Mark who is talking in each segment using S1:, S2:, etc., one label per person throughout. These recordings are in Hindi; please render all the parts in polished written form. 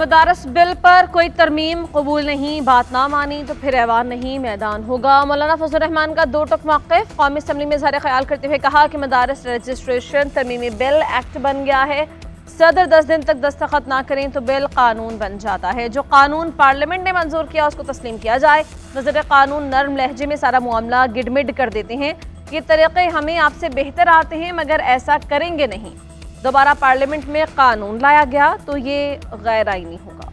S1: मदारस बिल पर कोई तरमीम कबूल नहीं, बात ना मानी तो फिर ऐवान नहीं मैदान होगा। मौलाना फजल रहमान का दो टक मौक़िफ़। कौमी असम्बली में इज़हार ख्याल करते हुए कहा कि मदारस रजिस्ट्रेशन तरमीमी बिल एक्ट बन गया है, सदर 10 दिन तक दस्तखत ना करें तो बिल कानून बन जाता है। जो कानून पार्लियामेंट ने मंजूर किया उसको तस्लीम किया जाए। वज़ीर कानून नर्म लहजे में सारा मामला गिडमिड कर देते हैं। ये तरीक़े हमें आपसे बेहतर आते हैं मगर ऐसा करेंगे नहीं। दोबारा पार्लियामेंट में कानून लाया गया तो ये गैर आईनी होगा।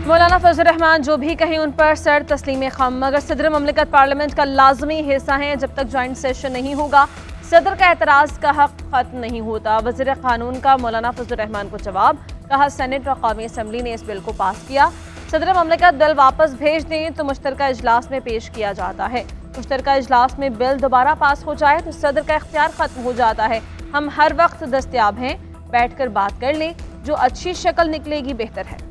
S1: मौलाना फजल रहमान जो भी कहें उन पर सर तस्लीम खम, मगर सदर ममलिकत पार्लियामेंट का लाजमी हिस्सा है। जब तक ज्वाइंट सेशन नहीं होगा सदर का एतराज़ का हक खत्म नहीं होता। वज़ीर कानून का मौलाना फजल रहमान को जवाब। कहा सेनेट और कौमी असम्बली ने इस बिल को पास किया, सदर ममलिकत बिल वापस भेज दें तो मुश्तरका इजलास में पेश किया जाता है। मुश्तरका इजलास में बिल दोबारा पास हो जाए तो सदर का इख्तियार खत्म हो जाता है। हम हर वक्त दस्तयाब हैं, बैठ कर बात कर लें, जो अच्छी शक्ल निकलेगी बेहतर है।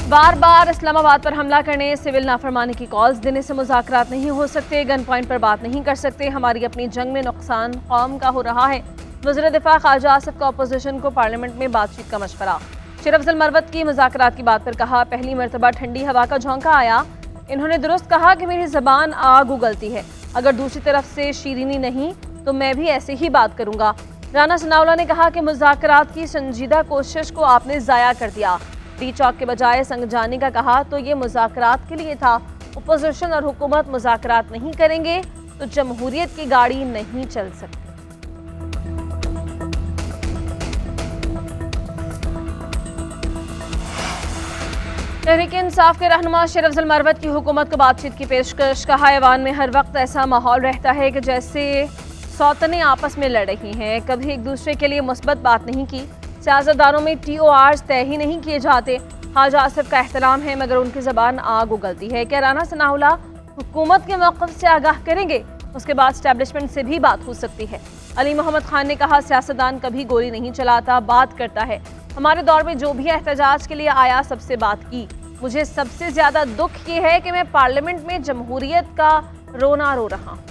S1: बार बार इस्लामाबाद पर हमला करने, सिविल नाफरमानी की कॉल्स देने से मुज़ाकरात नहीं हो सकते, गन पॉइंट पर बात नहीं कर सकते। हमारी अपनी जंग में नुकसान कौम का हो रहा है। वज़ीर दिफा ख्वाजा आसिफ का अपोजिशन को पार्लियामेंट में बातचीत का मशवरा। शेर अफजल मरवत की मुज़ाकरात की बात पर कहा, पहली मरतबा ठंडी हवा का झोंका आया। इन्होंने दुरुस्त कहा कि मेरी ज़बान आग उगलती है, अगर दूसरी तरफ से शीरीनी नहीं तो मैं भी ऐसे ही बात करूँगा। राना सनाउल्लाह ने कहा कि मुज़ाकरात की संजीदा कोशिश को आपने ज़ाया कर दिया। डी चौक के बजाय संग जाने का कहा तो ये मुज़ाकरात के लिए था। अपोजिशन और हुकूमत मुज़ाकरात नहीं करेंगे तो जमहूरियत की गाड़ी नहीं चल सकती। तहरीक इंसाफ के रहनुमा शेर अफजल मरवत की हुकूमत को बातचीत की पेशकश। कहा ऐवान में हर वक्त ऐसा माहौल रहता है कि जैसे सौतने आपस में लड़ रही हैं, कभी एक दूसरे के लिए मुस्बत बात नहीं की। सियासतदानों में TORs तय ही नहीं किए जाते। ख्वाजा आसिफ का एहतराम है मगर उनकी ज़बान आग उगलती है। क्या राना सनाउल्लाह हुकूमत के मौक़िफ़ से आगाह करेंगे? उसके बाद स्टैब्लिशमेंट से भी बात हो सकती है। अली मोहम्मद खान ने कहा सियासतदान कभी गोली नहीं चलाता, बात करता है। हमारे दौर में जो भी एहतजाज के लिए आया सबसे बात की। मुझे सबसे ज़्यादा दुख ये है कि मैं पार्लियामेंट में जमहूरियत का रोना रो रहा हूँ।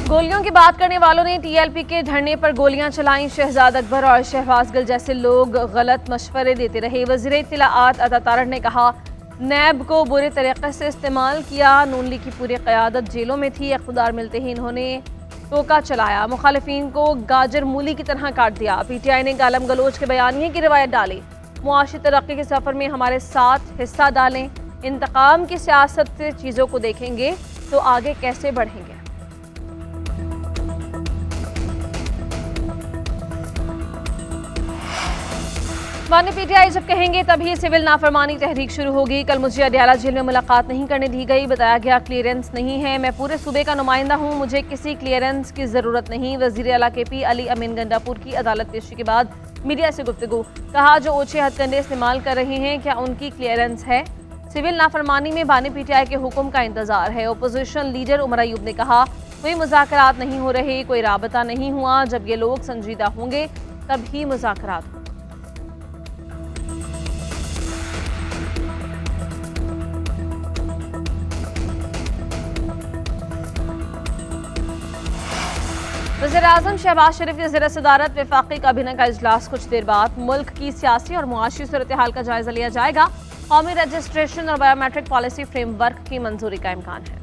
S1: गोलियों की बात करने वालों ने TLP के धरने पर गोलियां चलाईं। शहजाद अकबर और शहबाज गिल जैसे लोग गलत मशवरे देते रहे। वज़ीर इत्तलाआत अता तारड़ ने कहा नैब को बुरे तरीके से इस्तेमाल किया। नून लीग की पूरी क़यादत जेलों में थी, इक़्तिदार मिलते ही इन्होंने टोका चलाया, मुखालिफिन को गाजर मूली की तरह काट दिया। PTI ने गालम गलोच के बयानिए की रिवायत डाली। मुआशी तरक्की के सफ़र में हमारे साथ हिस्सा डालें। इंतकाम की सियासत से चीज़ों को देखेंगे तो आगे कैसे बढ़ेंगे। माने PTI जब कहेंगे तभी सिविल नाफरमानी तहरीक शुरू होगी। कल मुझे अडियाला जेल में मुलाकात नहीं करने दी गई, बताया गया क्लियरेंस नहीं है। मैं पूरे सूबे का नुमाइंदा हूँ, मुझे किसी क्लियरेंस की ज़रूरत नहीं। वज़ीर आला KP अली अमीन गंडापुर की अदालत पेशी के बाद मीडिया से गुफ्तगू। कहा जो ओछे हथकंडे इस्तेमाल कर रहे हैं क्या उनकी क्लियरेंस है? सिविल नाफरमानी में बानी PTI के हुक्म का इंतजार है। अपोजिशन लीडर उमर अयूब ने कहा कोई मुज़ाकरात नहीं हो रहे, कोई राबता नहीं हुआ। जब ये लोग संजीदा होंगे तभी मुज़ाकरात होंगे। वज़ीर-ए-आज़म शहबाज शरीफ की ज़ेर सदारत वफाकी काबीना का इजलास कुछ देर बाद। मुल्क की सियासी और मुआशी सूरत हाल का जायजा लिया जाएगा। कौमी रजिस्ट्रेशन और बायोमेट्रिक पॉलिसी फ्रेमवर्क की मंजूरी का इम्कान है।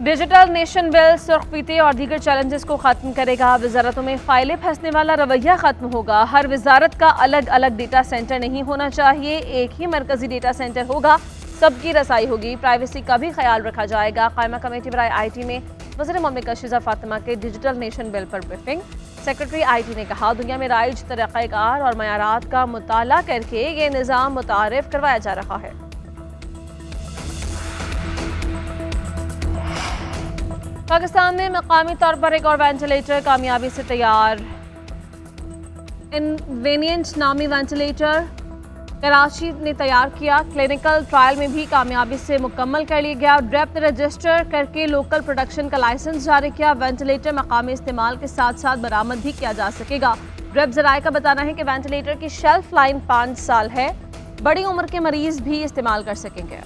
S1: डिजिटल नेशन बिल सुर्खफीते और दीगर चैलेंजेस को खत्म करेगा। वजारतों में फाइलें फंसने वाला रवैया खत्म होगा। हर वजारत का अलग अलग डेटा सेंटर नहीं होना चाहिए, एक ही मरकजी डेटा सेंटर होगा, सबकी रसाई होगी। प्राइवेसी का भी ख्याल रखा जाएगा। कायमा कमेटी बराए IT में वज़ीर ममलिकत शिजा फातिमा के डिजिटल नेशन बिल पर ब्रीफिंग। सेक्रेटरी IT ने कहा दुनिया में राइज तरीक़ाकार और मयारात का मुताला करके ये निज़ाम मुतारिफ करवाया जा रहा है। पाकिस्तान में मकामी तौर पर एक और वेंटिलेटर कामयाबी से तैयार। इनवेनियंट नामी वेंटिलेटर कराची ने तैयार किया। क्लिनिकल ट्रायल में भी कामयाबी से मुकम्मल कर लिया गया। ड्रेप ने रजिस्टर करके लोकल प्रोडक्शन का लाइसेंस जारी किया। वेंटिलेटर मकामी इस्तेमाल के साथ साथ बरामद भी किया जा सकेगा। ड्रेप ज़राए का बताना है कि वेंटिलेटर की शेल्फ लाइन 5 साल है। बड़ी उम्र के मरीज भी इस्तेमाल कर सकेंगे।